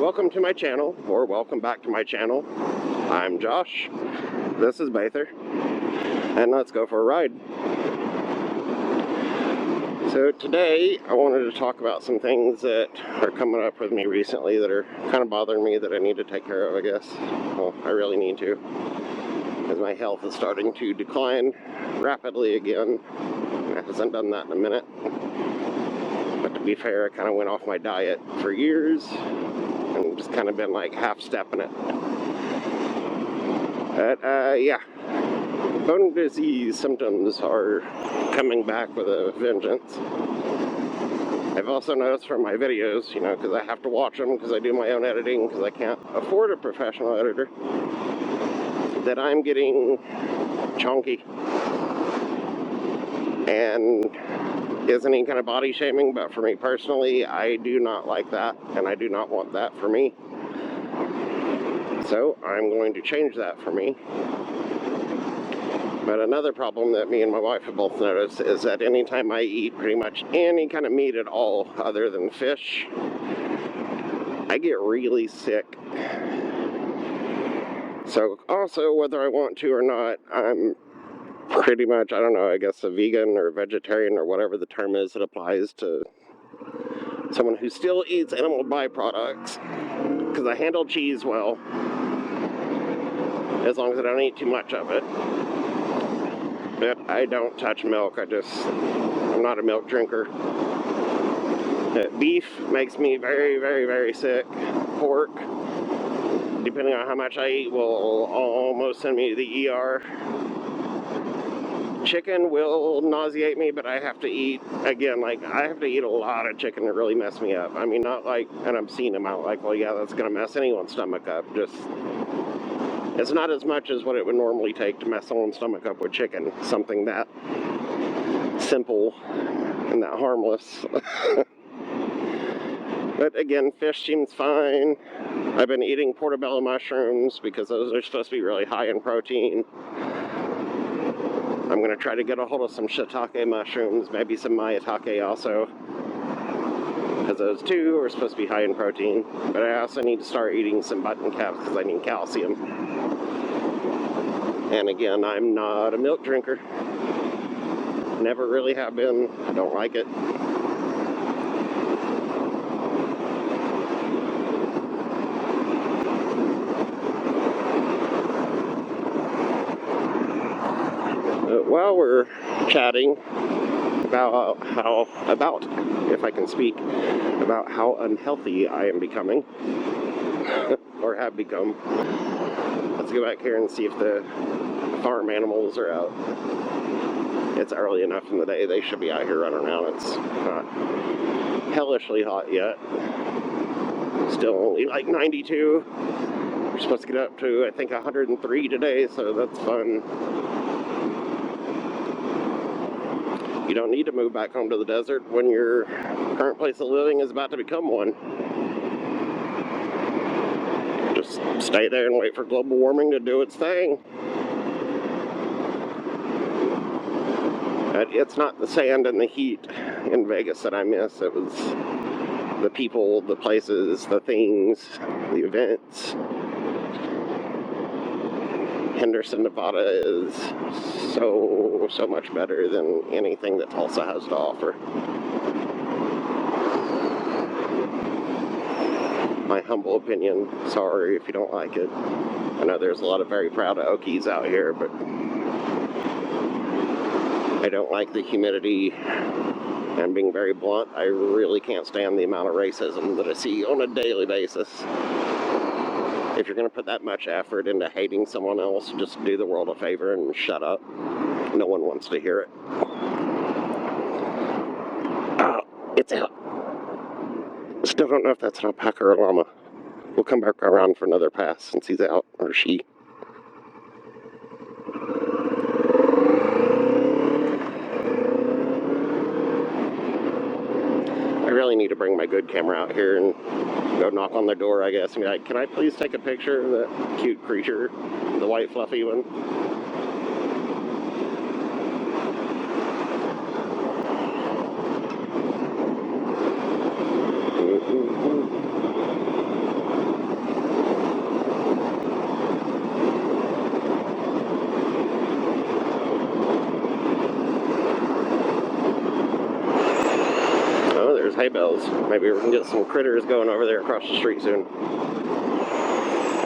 Welcome to my channel, or welcome back to my channel. I'm Josh, this is Bather, and let's go for a ride. So today, I wanted to talk about some things that are coming up with me recently that are kind of bothering me that I need to take care of, I guess. Well, I really need to, because my health is starting to decline rapidly again. It hasn't done that in a minute. But to be fair, I kind of went off my diet for years, and just kind of been like half-stepping it. But, yeah. Bone disease symptoms are coming back with a vengeance. I've also noticed from my videos, you know, because I have to watch them because I do my own editing because I can't afford a professional editor, that I'm getting chunky. And isn't any kind of body shaming, but for me personally, I do not like that, and I do not want that for me. So I'm going to change that for me. But another problem that me and my wife have both noticed is that anytime I eat pretty much any kind of meat at all other than fish, I get really sick. So also, whether I want to or not, I'm pretty much, I don't know, I guess a vegan or vegetarian or whatever the term is that applies to someone who still eats animal byproducts. Because I handle cheese well, as long as I don't eat too much of it. But I don't touch milk. I'm not a milk drinker. Beef makes me very, very, very sick. Pork, depending on how much I eat, will almost send me to the ER. Chicken will nauseate me, but I have to eat, again, like, I have to eat a lot of chicken to really mess me up. I mean, not like an obscene amount, like, well, yeah, that's going to mess anyone's stomach up. Just, it's not as much as what it would normally take to mess someone's stomach up with chicken. Something that simple and that harmless. But again, fish seems fine. I've been eating portobello mushrooms because those are supposed to be really high in protein. I'm going to try to get a hold of some shiitake mushrooms, maybe some maitake also, because those two are supposed to be high in protein. But I also need to start eating some button caps because I need calcium. And again, I'm not a milk drinker. Never really have been. I don't like it. While we're chatting about if I can speak, about how unhealthy I am becoming, or have become, let's go back here and see if the farm animals are out. It's early enough in the day, they should be out here running around. It's not hellishly hot yet. Still only like 92. We're supposed to get up to, I think, 103 today, so that's fun. You don't need to move back home to the desert when your current place of living is about to become one. Just stay there and wait for global warming to do its thing. But it's not the sand and the heat in Vegas that I miss. It was the people, the places, the things, the events. Henderson, Nevada is so much better than anything that Tulsa has to offer. My humble opinion. Sorry if you don't like it. I know there's a lot of very proud Okies out here, but I don't like the humidity. And being very blunt, I really can't stand the amount of racism that I see on a daily basis. If you're going to put that much effort into hating someone else, just do the world a favor and shut up. No one wants to hear it. Oh, it's out. Still don't know if that's an alpaca or a llama. We'll come back around for another pass since he's out, or she. I really need to bring my good camera out here and go knock on their door, I guess, and be like, can I please take a picture of that cute creature, the white fluffy one? bells. Maybe we can get some critters going over there across the street soon.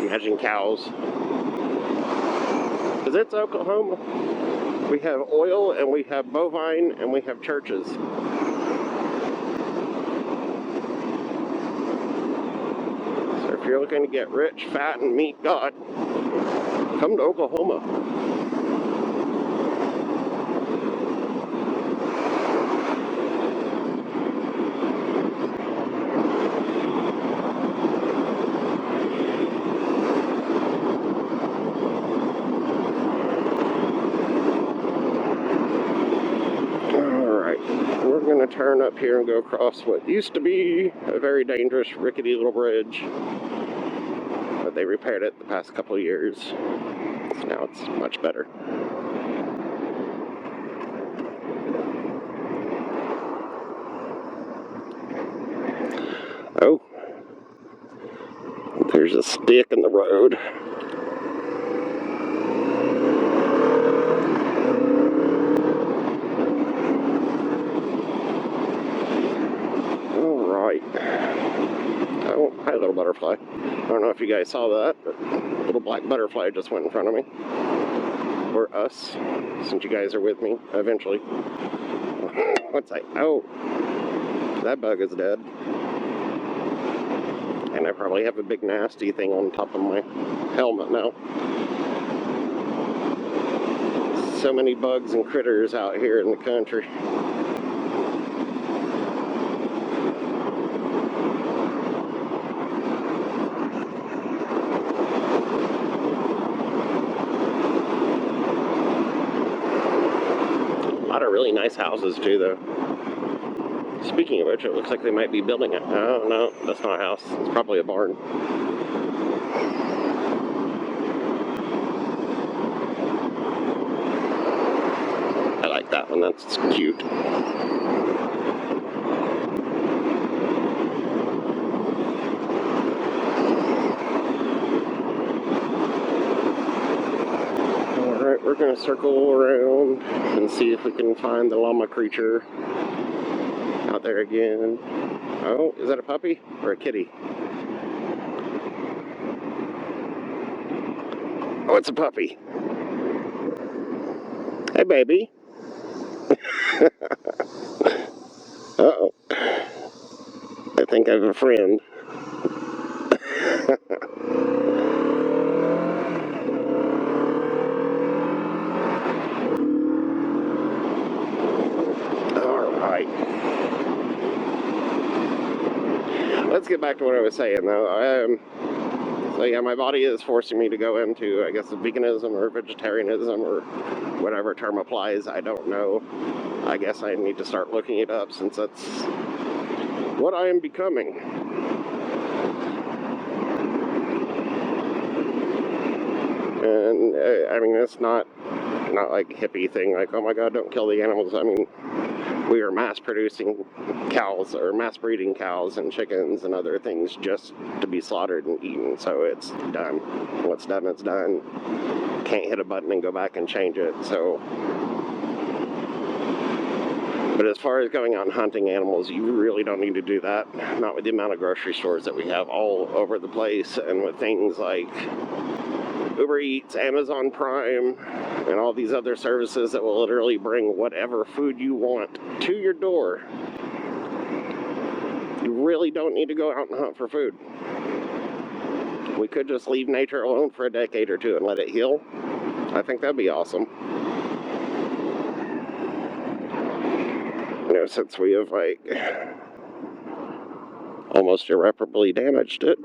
Imagine cows. Because it's Oklahoma. We have oil, and we have bovine, and we have churches. So if you're looking to get rich, fat, and meet God, come to Oklahoma. We're going to turn up here and go across what used to be a very dangerous, rickety little bridge. But they repaired it the past couple of years. So now it's much better. Oh, there's a stick in the road. Oh, hi, little butterfly. I don't know if you guys saw that, but a little black butterfly just went in front of me. Or us, since you guys are with me, eventually. What's that? Oh, that bug is dead. And I probably have a big nasty thing on top of my helmet now. So many bugs and critters out here in the country. A lot of really nice houses too, though. Speaking of which, it looks like they might be building it. Oh, no, that's not a house. It's probably a barn. I like that one. That's cute. Alright, we're going to circle around and see if we can find the llama creature out there again. Oh, is that a puppy or a kitty? Oh, it's a puppy. Hey, baby. Uh-oh. I think I have a friend. Alright. Let's get back to what I was saying, though. So yeah, my body is forcing me to go into, I guess, veganism or vegetarianism or whatever term applies. I don't know. I guess I need to start looking it up since that's what I am becoming. And I mean, it's not like a hippie thing, like, oh my god, don't kill the animals. I mean, we are mass producing cows or mass breeding cows and chickens and other things just to be slaughtered and eaten. So it's done. What's done is done. Can't hit a button and go back and change it. So, but as far as going out and hunting animals, you really don't need to do that. Not with the amount of grocery stores that we have all over the place, and with things like Uber Eats, Amazon Prime, and all these other services that will literally bring whatever food you want to your door. You really don't need to go out and hunt for food. We could just leave nature alone for a decade or two and let it heal. I think that'd be awesome. You know, since we have, like, almost irreparably damaged it.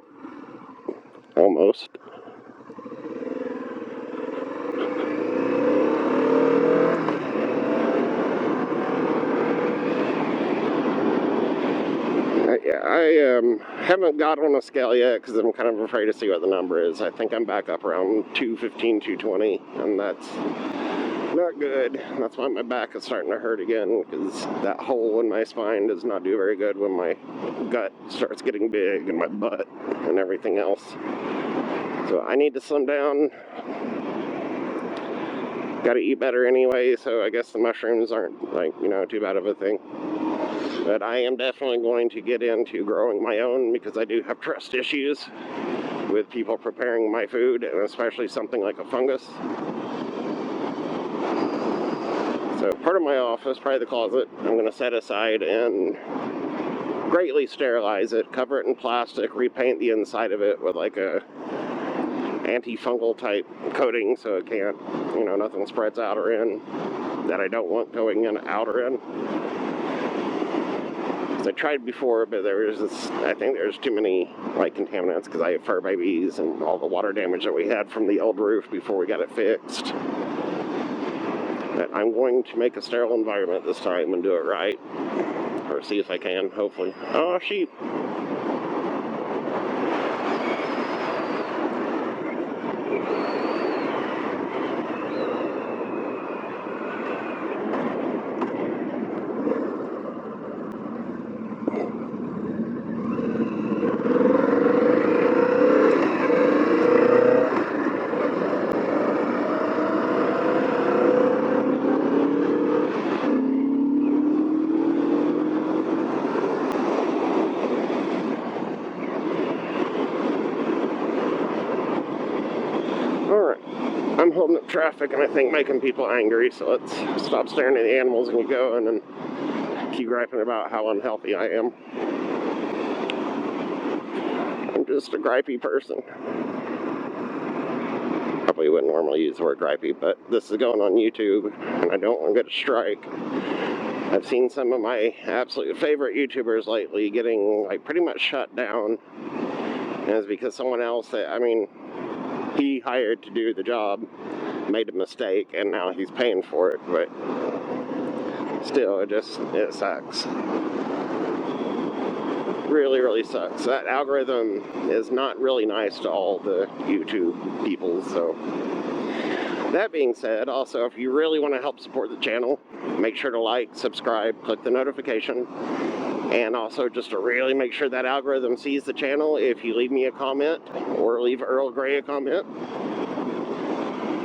Almost. Yeah, I haven't got on a scale yet because I'm kind of afraid to see what the number is. I think I'm back up around 215, 220, and that's not good. That's why my back is starting to hurt again, because that hole in my spine does not do very good when my gut starts getting big and my butt and everything else. So I need to slim down. Got to eat better anyway, so I guess the mushrooms aren't, like, you know, too bad of a thing. But I am definitely going to get into growing my own because I do have trust issues with people preparing my food, and especially something like a fungus. So part of my office, probably the closet, I'm going to set aside and greatly sterilize it, cover it in plastic, repaint the inside of it with like a antifungal type coating so it can't, you know, nothing spreads out or in that I don't want going in, out or in. I tried before, but there was this, I think there's too many like contaminants because I have fur babies and all the water damage that we had from the old roof before we got it fixed. But I'm going to make a sterile environment this time and do it right, or see if I can, hopefully. Oh, sheep. I'm holding up traffic and I think making people angry, so let's stop staring at the animals and get going and keep griping about how unhealthy I am. I'm just a gripey person. Probably wouldn't normally use the word gripey, but this is going on YouTube and I don't want to get a strike. I've seen some of my absolute favorite YouTubers lately getting like pretty much shut down, and it's because someone else that, I mean, he hired to do the job made a mistake and now he's paying for it, but still it sucks. Really, really sucks. That algorithm is not really nice to all the YouTube people, so. That being said, also, if you really want to help support the channel, make sure to like, subscribe, click the notification, and also just to really make sure that algorithm sees the channel, if you leave me a comment, or leave Earl Grey a comment,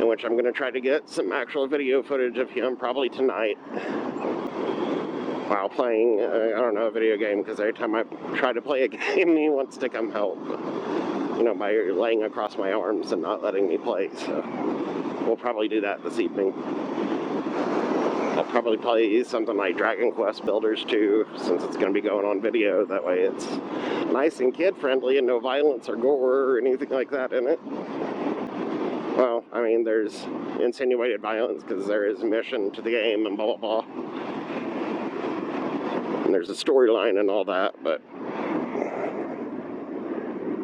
in which I'm going to try to get some actual video footage of him probably tonight, while playing, I don't know, a video game, because every time I try to play a game, he wants to come help, you know, by laying across my arms and not letting me play, so we'll probably do that this evening. I'll probably play something like Dragon Quest Builders 2, since it's going to be going on video. That way it's nice and kid-friendly and no violence or gore or anything like that in it. Well, I mean, there's insinuated violence because there is a mission to the game and blah, blah, blah. And there's a storyline and all that, but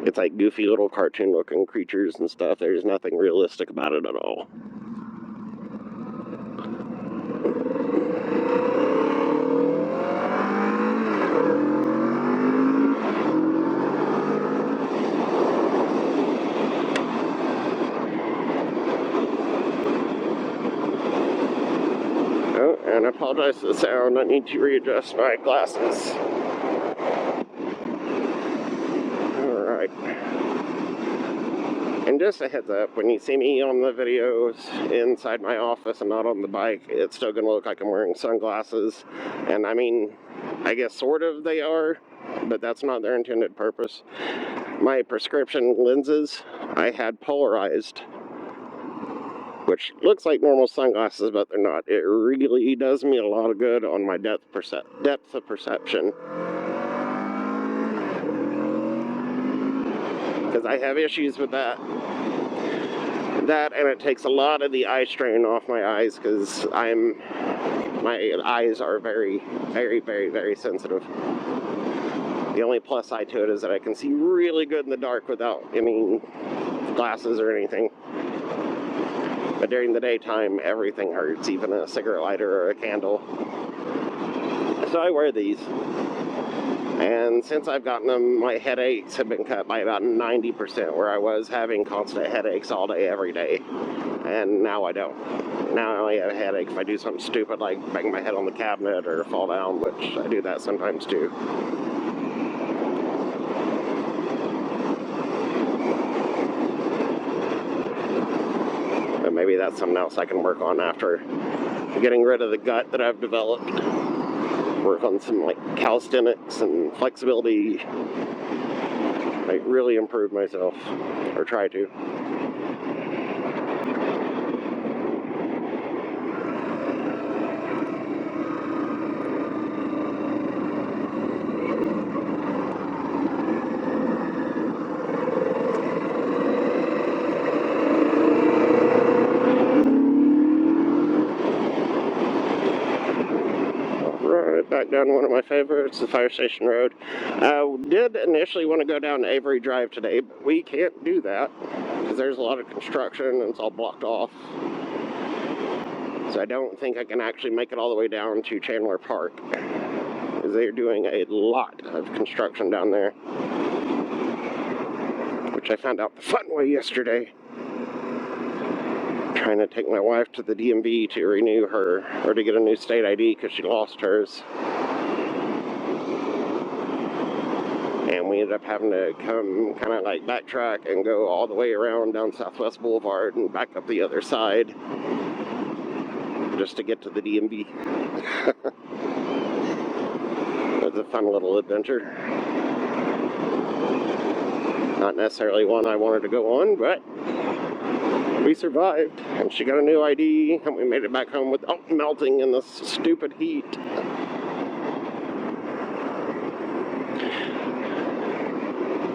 it's like goofy little cartoon-looking creatures and stuff. There's nothing realistic about it at all. Oh, and I apologize for the sound. I need to readjust my glasses. Alright. And just a heads up, when you see me on the videos inside my office and not on the bike, it's still going to look like I'm wearing sunglasses. And I mean, I guess sort of they are, but that's not their intended purpose. My prescription lenses, I had polarized, which looks like normal sunglasses, but they're not. It really does me a lot of good on my depth of perception. Because I have issues with that. That, and it takes a lot of the eye strain off my eyes, because my eyes are very, very, very, very sensitive. The only plus side to it is that I can see really good in the dark without any glasses or anything. But during the daytime, everything hurts, even a cigarette lighter or a candle. So I wear these. And since I've gotten them, my headaches have been cut by about 90%, where I was having constant headaches all day, every day. And now I don't. Now I only have a headache if I do something stupid like bang my head on the cabinet or fall down, which I do that sometimes too. But maybe that's something else I can work on after getting rid of the gut that I've developed. work on some like calisthenics and flexibility, like really improve myself, or try to. Back down one of my favorites, the Fire Station Road. I did initially want to go down Avery Drive today, but we can't do that because there's a lot of construction and it's all blocked off. So I don't think I can actually make it all the way down to Chandler Park, because they're doing a lot of construction down there, which I found out the fun way yesterday. Trying to take my wife to the DMV to renew her, or to get a new state ID because she lost hers. And we ended up having to come kind of like backtrack and go all the way around down Southwest Boulevard and back up the other side just to get to the DMV. It was a fun little adventure. Not necessarily one I wanted to go on, but we survived, and she got a new ID, and we made it back home without melting in this stupid heat.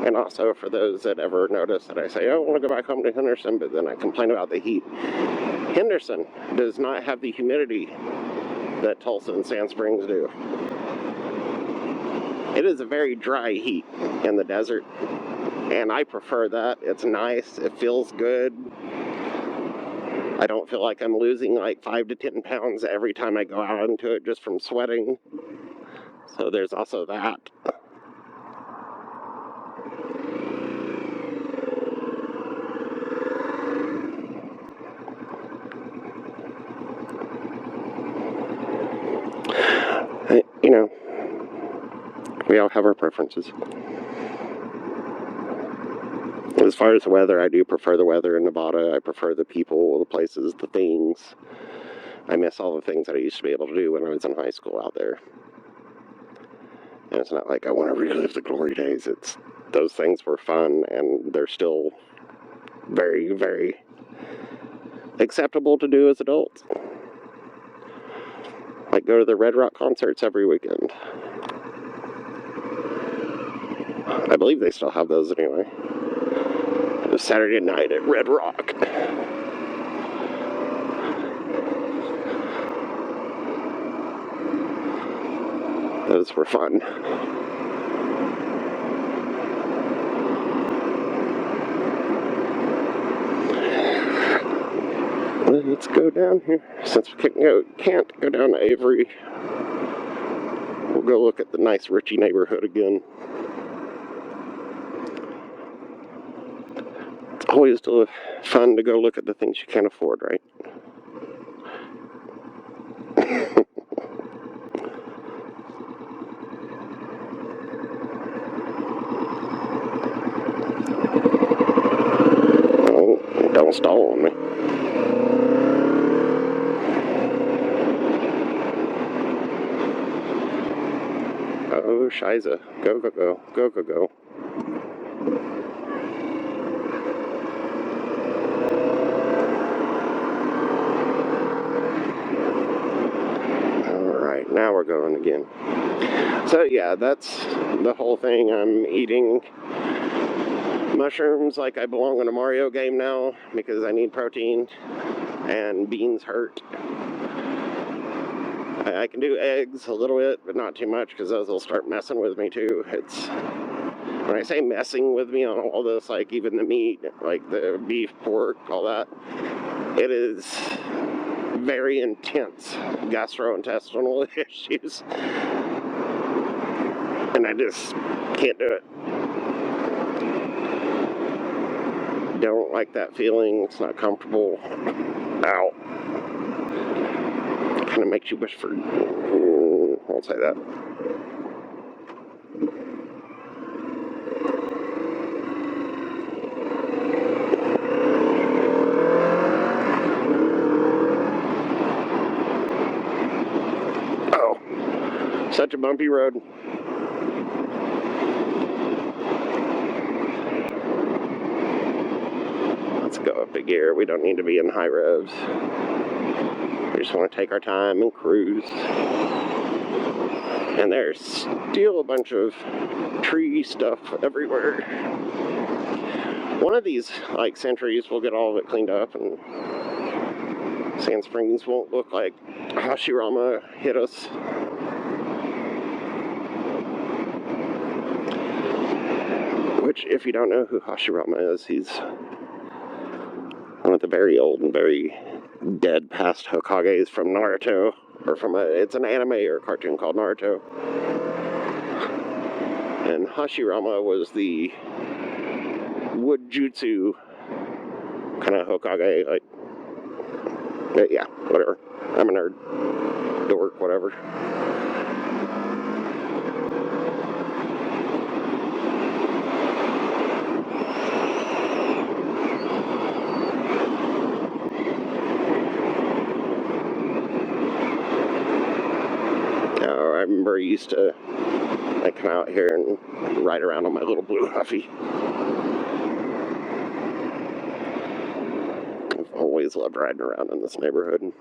And also, for those that ever notice that I say, oh, I want to go back home to Henderson, but then I complain about the heat. Henderson does not have the humidity that Tulsa and Sand Springs do. It is a very dry heat in the desert, and I prefer that. It's nice, it feels good. I don't feel like I'm losing like 5 to 10 pounds every time I go out into it just from sweating. So there's also that. You know, we all have our preferences. As far as the weather, I do prefer the weather in Nevada. I prefer the people, the places, the things. I miss all the things that I used to be able to do when I was in high school out there. And it's not like I want to relive the glory days. It's those things were fun, and they're still very, very acceptable to do as adults. Like go to the Red Rock concerts every weekend. I believe they still have those anyway. It was Saturday night at Red Rock. Those were fun. Let's go down here. Since we can't go down to Avery, we'll go look at the nice Ritchie neighborhood again. It's always still fun to go look at the things you can't afford, right? Oh, don't stall on me. Oh, Shiza. Go, go, go. Go, go, go. Alright, now we're going again. So yeah, that's the whole thing. I'm eating mushrooms like I belong in a Mario game now because I need protein, and beans hurt. I can do eggs a little bit, but not too much because those will start messing with me too. It's, when I say messing with me on all this, like even the meat, like the beef, pork, all that, it is very intense gastrointestinal issues, and I just can't do it. Don't like that feeling. It's not comfortable. Ow. It kind of makes you wish for... I'll say that. So such a bumpy road. Let's go up a gear. We don't need to be in high revs. We just want to take our time and cruise. And there's still a bunch of tree stuff everywhere. One of these, like, centuries, we'll get all of it cleaned up and Sand Springs won't look like Hashirama hit us. Which, if you don't know who Hashirama is, he's one of the very old and very dead past Hokages from Naruto. Or from it's an anime or cartoon called Naruto. And Hashirama was the wood jutsu kind of Hokage, like, yeah, whatever. I'm a nerd. Dork, whatever. I remember I used to like come out here and ride around on my little blue Huffy. I've always loved riding around in this neighborhood.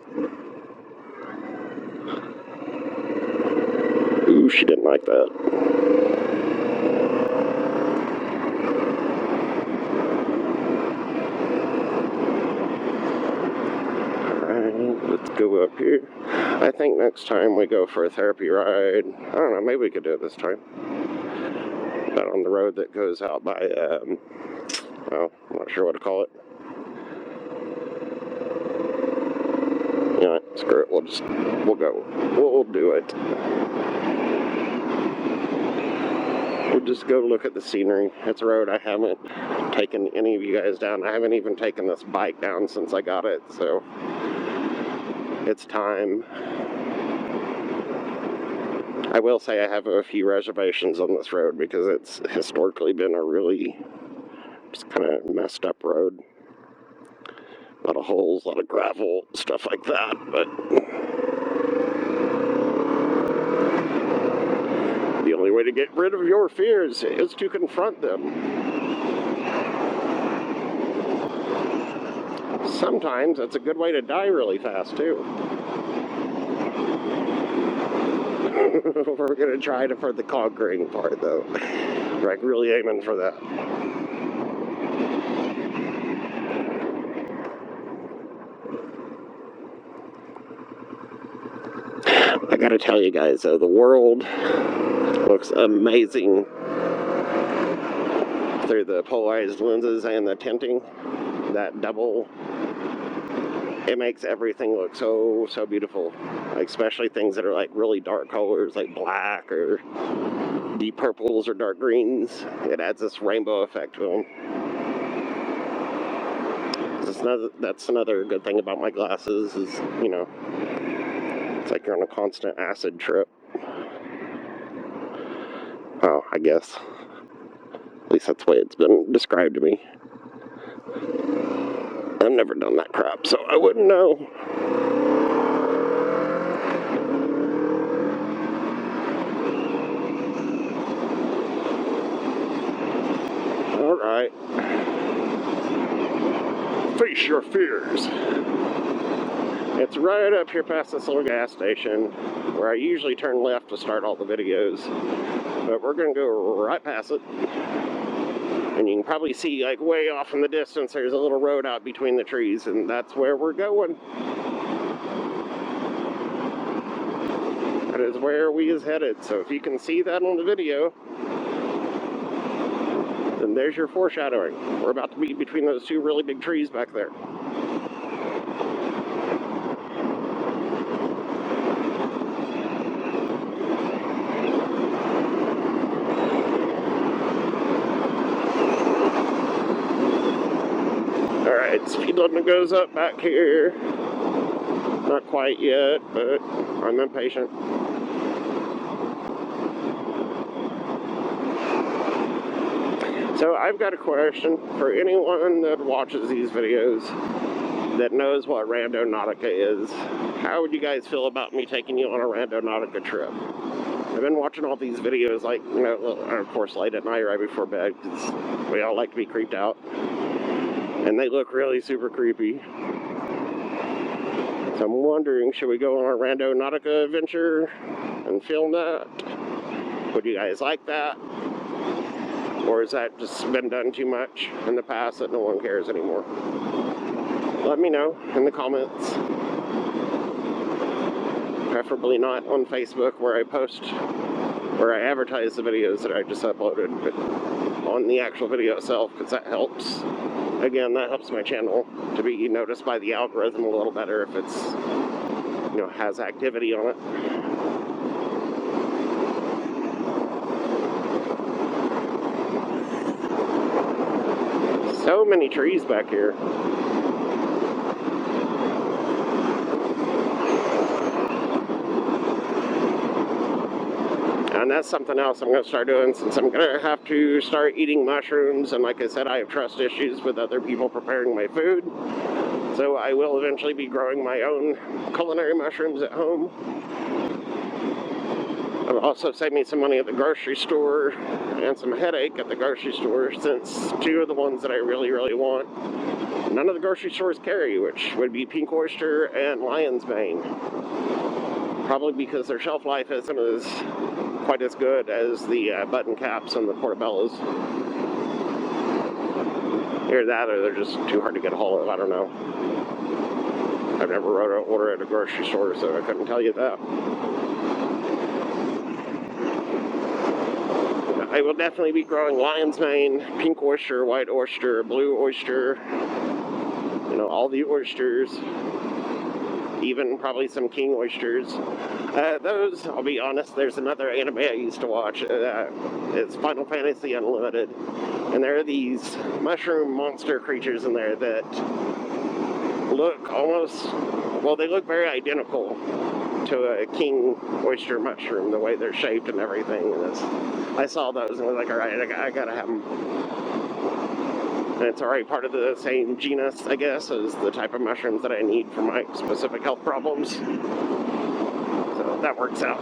Ooh, she didn't like that. Alright, let's go up here. I think next time we go for a therapy ride, I don't know, maybe we could do it this time. But on the road that goes out by, well, I'm not sure what to call it. You know what, screw it, we'll go. We'll do it. We'll just go look at the scenery. It's a road I haven't taken any of you guys down. I haven't even taken this bike down since I got it, so it's time. I will say I have a few reservations on this road because it's historically been a really just kind of messed up road. A lot of holes, a lot of gravel, stuff like that, but the only way to get rid of your fears is to confront them. Sometimes it's a good way to die really fast, too. We're going to try for the conquering part, though. Like, really aiming for that. I gotta tell you guys, though, the world looks amazing through the polarized lenses and the tinting. That double, it makes everything look so beautiful. Like, especially things that are like really dark colors, like black or deep purples or dark greens. It adds this rainbow effect to them. That's another good thing about my glasses is, you know, it's like you're on a constant acid trip. Oh, I guess. At least that's the way it's been described to me. I've never done that crap, so I wouldn't know. Alright. Face your fears. It's right up here past this little gas station where I usually turn left to start all the videos. But we're going to go right past it. And you can probably see, like, way off in the distance, there's a little road out between the trees, and that's where we're going. That is where we is headed. So if you can see that on the video, then there's your foreshadowing. We're about to be between those two really big trees back there. Alright, speed limit goes up back here. Not quite yet, but I'm impatient. So I've got a question for anyone that watches these videos that knows what Randonautica is. How would you guys feel about me taking you on a Randonautica trip? I've been watching all these videos, like, you know, of course, late at night right before bed, because we all like to be creeped out. And they look really super creepy. So I'm wondering, should we go on a rando Nautica adventure and film that? Would you guys like that? Or has that just been done too much in the past that no one cares anymore? Let me know in the comments. Preferably not on Facebook where I advertise the videos that I just uploaded, but on the actual video itself, because that helps. Again, that helps my channel to be noticed by the algorithm a little better if it's, you know, has activity on it. So many trees back here. And that's something else I'm going to start doing, since I'm going to have to start eating mushrooms. And like I said, I have trust issues with other people preparing my food. So I will eventually be growing my own culinary mushrooms at home. It'll also save me some money at the grocery store and some headache at the grocery store, since two of the ones that I really, really want, none of the grocery stores carry, which would be pink oyster and lion's mane. Probably because their shelf life isn't quite as good as the button caps and the portobellos. Either that, or they're just too hard to get a hold of. I don't know. I've never wrote an order at a grocery store, so I couldn't tell you that. I will definitely be growing lion's mane, pink oyster, white oyster, blue oyster, you know, all the oysters. Even probably some king oysters. Those, I'll be honest, there's another anime I used to watch. It's Final Fantasy Unlimited. And there are these mushroom monster creatures in there that look almost, well, they look very identical to a king oyster mushroom, the way they're shaped and everything. And I saw those and I was like, alright, I gotta have them. And it's already part of the same genus, I guess, as the type of mushrooms that I need for my specific health problems. So that works out.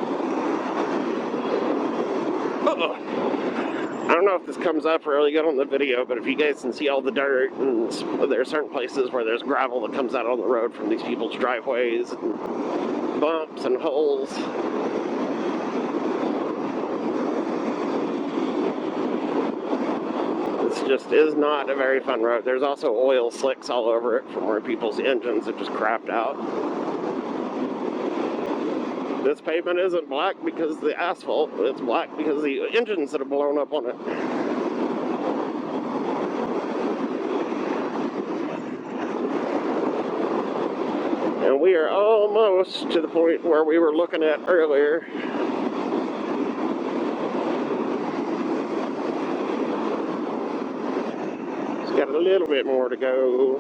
I don't know if this comes up really good on the video, but if you guys can see all the dirt, and there are certain places where there's gravel that comes out on the road from these people's driveways, and bumps and holes. Just is not a very fun road. There's also oil slicks all over it from where people's engines have just crapped out. This pavement isn't black because of the asphalt, it's black because of the engines that have blown up on it. And we are almost to the point where we were looking at earlier. Got a little bit more to go.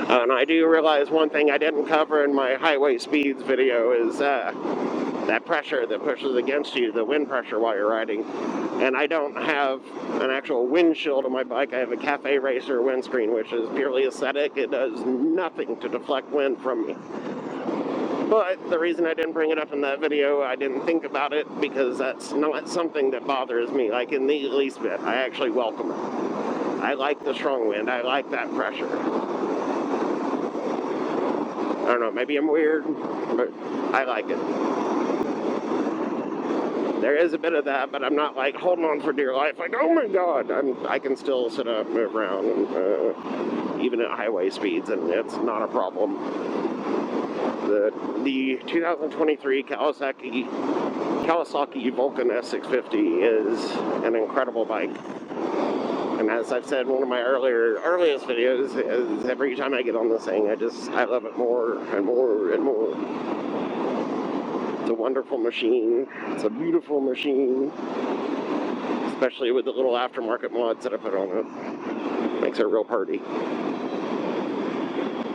And I do realize one thing I didn't cover in my highway speeds video is that pressure that pushes against you, the wind pressure while you're riding. And I don't have an actual windshield on my bike. I have a Cafe Racer windscreen, which is purely aesthetic. It does nothing to deflect wind from me. But the reason I didn't bring it up in that video, I didn't think about it, because that's not something that bothers me, like in the least bit. I actually welcome it. I like the strong wind. I like that pressure. I don't know, maybe I'm weird, but I like it. There is a bit of that, but I'm not like holding on for dear life, like, oh my god. I can still sit up, move around, and, even at highway speeds, and it's not a problem. The 2023 Kawasaki Vulcan S650 is an incredible bike. And as I've said in one of my earliest videos, is every time I get on this thing, I love it more and more and more. It's a wonderful machine. It's a beautiful machine. Especially with the little aftermarket mods that I put on it. Makes it real pretty.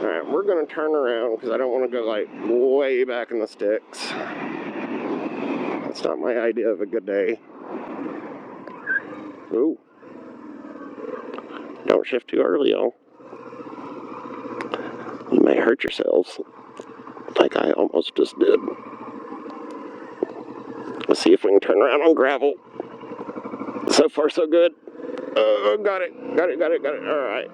Alright, we're going to turn around because I don't want to go like way back in the sticks. That's not my idea of a good day. Ooh. Don't shift too early, y'all. You may hurt yourselves, like I almost just did. Let's see if we can turn around on gravel. So far, so good. Oh, got it. All right.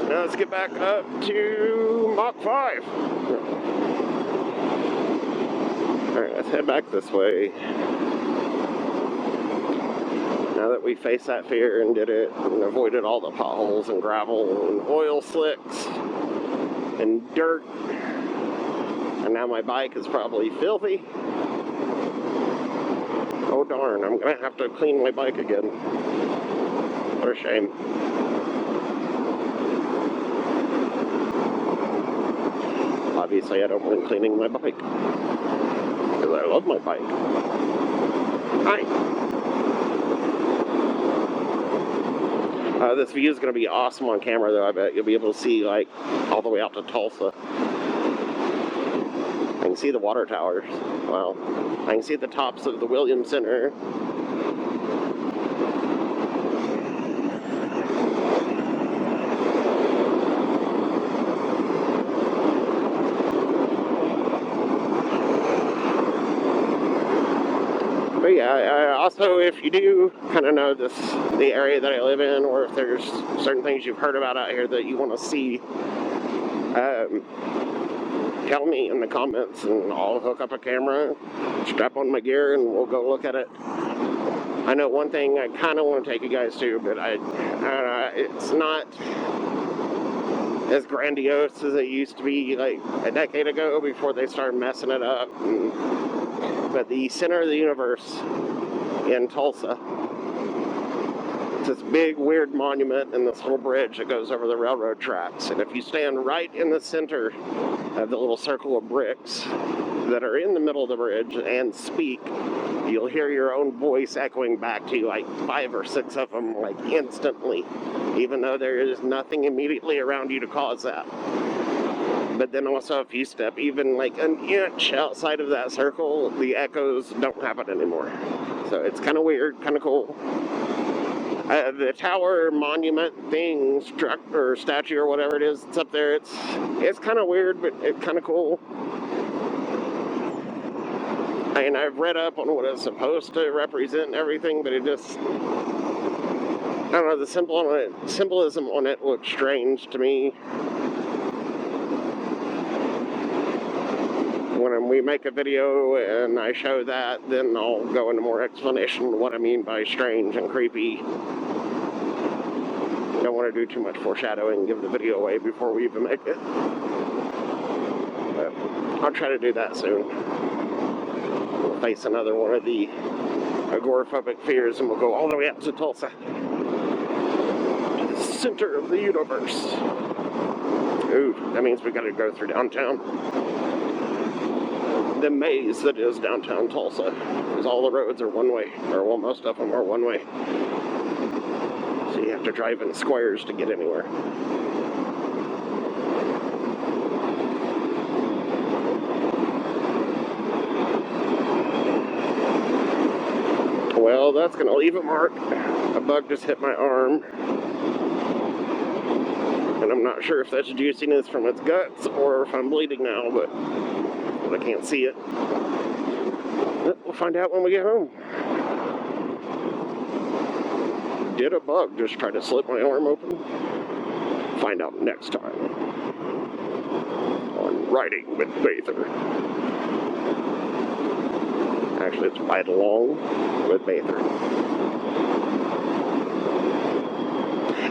Now let's get back up to Mach 5. All right, let's head back this way. Now that we faced that fear and did it and avoided all the potholes and gravel and oil slicks and dirt, and now my bike is probably filthy. Oh darn, I'm gonna have to clean my bike again. What a shame. Obviously I don't mind cleaning my bike, because I love my bike. Hi. This view is going to be awesome on camera, though. I bet you'll be able to see, like, all the way out to Tulsa. I can see the water towers. Wow. I can see the tops of the Williams Center. But yeah, also, if you do kind of know the area that I live in, or if there's certain things you've heard about out here that you want to see, tell me in the comments, and I'll hook up a camera, strap on my gear, and we'll go look at it. I know one thing I kind of want to take you guys to, but it's not as grandiose as it used to be like a decade ago before they started messing it up. But the center of the universe in Tulsa, it's this big weird monument and this little bridge that goes over the railroad tracks. And if you stand right in the center of the little circle of bricks that are in the middle of the bridge and speak, you'll hear your own voice echoing back to you, like 5 or 6 of them, like instantly, even though there is nothing immediately around you to cause that. But then also, if you step even like an inch outside of that circle, the echoes don't happen anymore. So it's kind of weird, kind of cool. The tower monument thing, or statue or whatever it is, it's up there. It's kind of weird, but it's kind of cool. And I've read up on what it's supposed to represent and everything, but it just, I don't know, the symbolism on it looks strange to me. When we make a video and I show that, then I'll go into more explanation of what I mean by strange and creepy. Don't want to do too much foreshadowing and give the video away before we even make it. But I'll try to do that soon. We'll face another one of the agoraphobic fears, and we'll go all the way up to Tulsa, to the center of the universe. Ooh, that means we got to go through downtown. The maze that is downtown Tulsa, because all the roads are one way, or well, most of them are one way. So you have to drive in squares to get anywhere. Well, that's going to leave a mark. A bug just hit my arm. And I'm not sure if that's juiciness from its guts or if I'm bleeding now, but I can't see it. We'll find out when we get home. Did a bug just try to slip my arm open? Find out next time on Riding with Bather. Actually, it's Ride Along with Bather.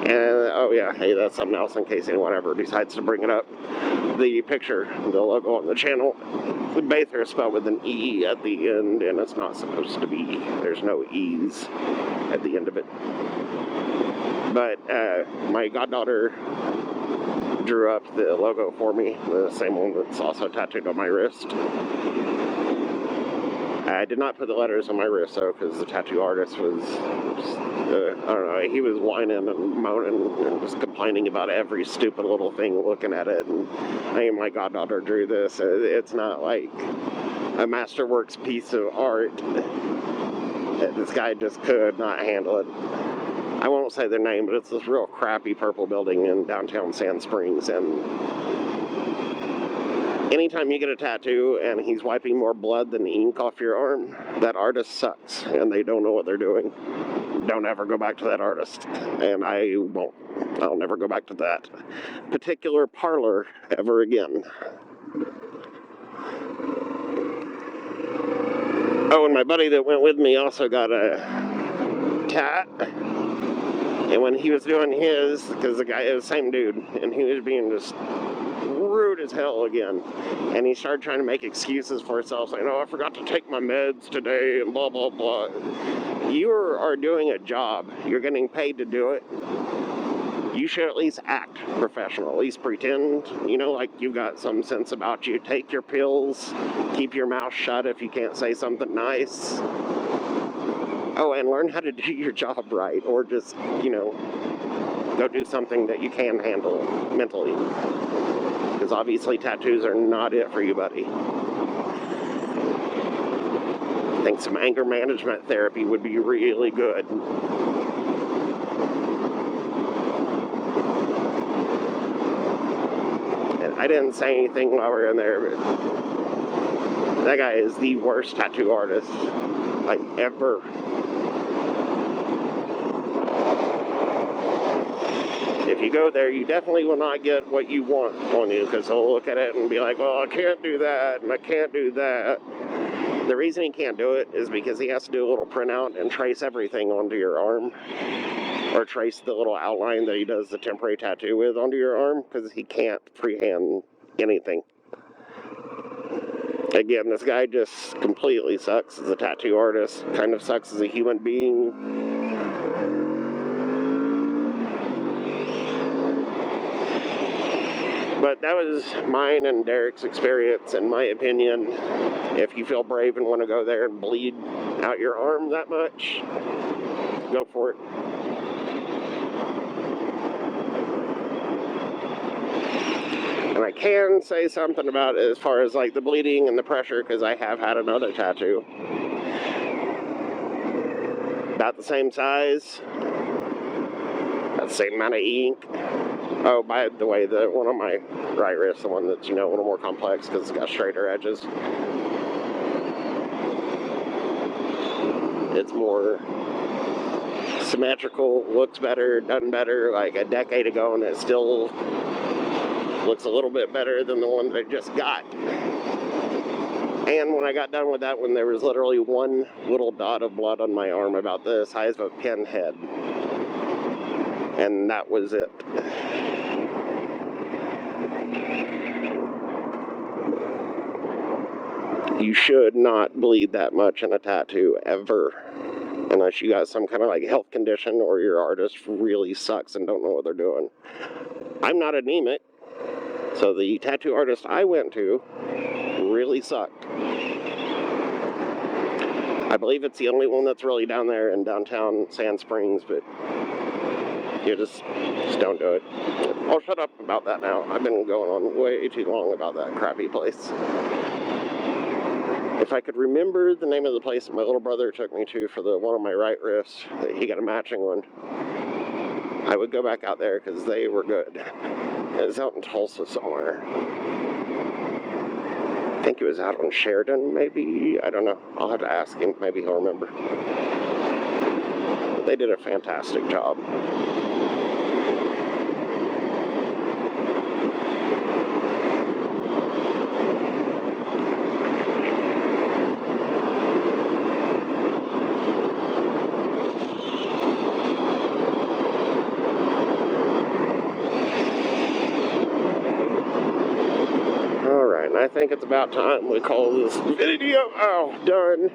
And, oh yeah, hey, that's something else in case anyone ever decides to bring it up. The picture, the logo on the channel, Bather is spelled with an E at the end, and it's not supposed to be. There's no E's at the end of it. But my goddaughter drew up the logo for me, the same one that's also tattooed on my wrist. I did not put the letters on my wrist, though, because the tattoo artist was, I don't know, he was whining and moaning and just complaining about every stupid little thing looking at it. And hey, my goddaughter drew this. It's not like a masterworks piece of art. This guy just could not handle it. I won't say their name, but it's this real crappy purple building in downtown Sand Springs, and anytime you get a tattoo and he's wiping more blood than ink off your arm, that artist sucks, and they don't know what they're doing. Don't ever go back to that artist, and I won't. I'll never go back to that particular parlor ever again. Oh, and my buddy that went with me also got a tat. And when he was doing his, because the guy is the same dude, and he was being just rude as hell again. And he started trying to make excuses for himself, saying, oh, I forgot to take my meds today, and blah, blah, blah. You are doing a job. You're getting paid to do it. You should at least act professional, at least pretend, you know, like you've got some sense about you. Take your pills, keep your mouth shut if you can't say something nice. Oh, and learn how to do your job right, or just, you know, go do something that you can handle mentally. Because obviously tattoos are not it for you, buddy. I think some anger management therapy would be really good. I didn't say anything while we were in there, but that guy is the worst tattoo artist, like, ever. If you go there, you definitely will not get what you want on you, because he'll look at it and be like, well, I can't do that, and I can't do that. The reason he can't do it is because he has to do a little printout and trace everything onto your arm. Or trace the little outline that he does the temporary tattoo with onto your arm, because he can't freehand anything. Again, this guy just completely sucks as a tattoo artist, kind of sucks as a human being. But that was mine and Derek's experience, in my opinion. If you feel brave and want to go there and bleed out your arm that much, go for it. And I can say something about it as far as like the bleeding and the pressure, because I have had another tattoo. About the same size. About the same amount of ink. Oh, by the way, the one on my right wrist, the one that's, you know, a little more complex because it's got straighter edges. It's more symmetrical, looks better, done better like a decade ago, and it still looks a little bit better than the one that I just got. And when I got done with that one, there was literally one little dot of blood on my arm about the size of a pinhead. And that was it. You should not bleed that much in a tattoo, ever. Unless you got some kind of like health condition or your artist really sucks and don't know what they're doing. I'm not anemic. So the tattoo artist I went to really sucked. I believe it's the only one that's really down there in downtown Sand Springs, but you just don't do it. I'll shut up about that now. I've been going on way too long about that crappy place. If I could remember the name of the place that my little brother took me to for the one on my right wrist, he got a matching one, I would go back out there because they were good. It was out in Tulsa somewhere. I think it was out on Sheridan, maybe? I don't know. I'll have to ask him. Maybe he'll remember. But they did a fantastic job. I think it's about time we call this video done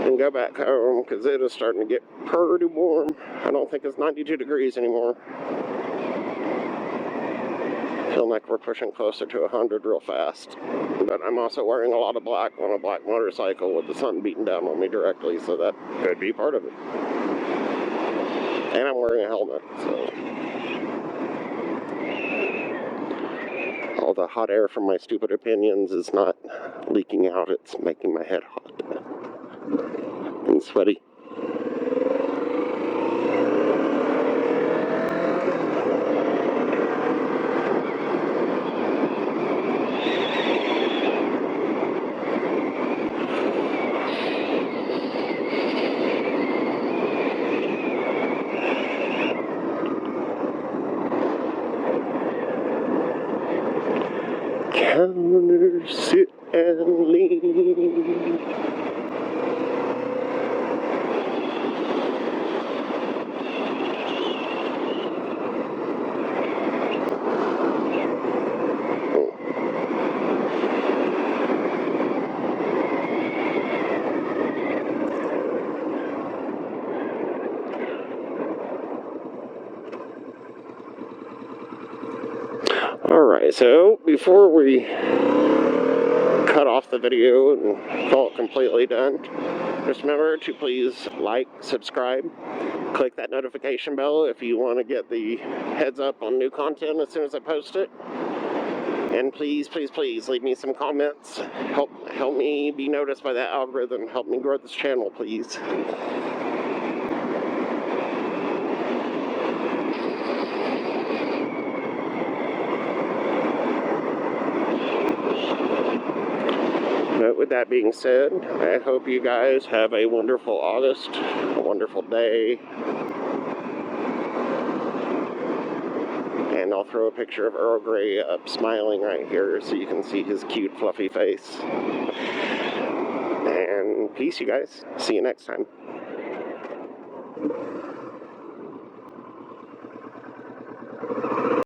and go back home, because it is starting to get pretty warm. I don't think it's 92 degrees anymore. Feeling like we're pushing closer to 100 real fast. But I'm also wearing a lot of black on a black motorcycle with the sun beating down on me directly, so that could be part of it. And I'm wearing a helmet, so all the hot air from my stupid opinions is not leaking out, it's making my head hot. and sweaty. Counter, sit and lean. Alright, so before we cut off the video and call it completely done, just remember to please like, subscribe, click that notification bell if you want to get the heads up on new content as soon as I post it. And please, please, please leave me some comments. Help me be noticed by that algorithm. Help me grow this channel, please. But with that being said, I hope you guys have a wonderful August, a wonderful day. And I'll throw a picture of Earl Grey up smiling right here so you can see his cute fluffy face. And peace, you guys. See you next time.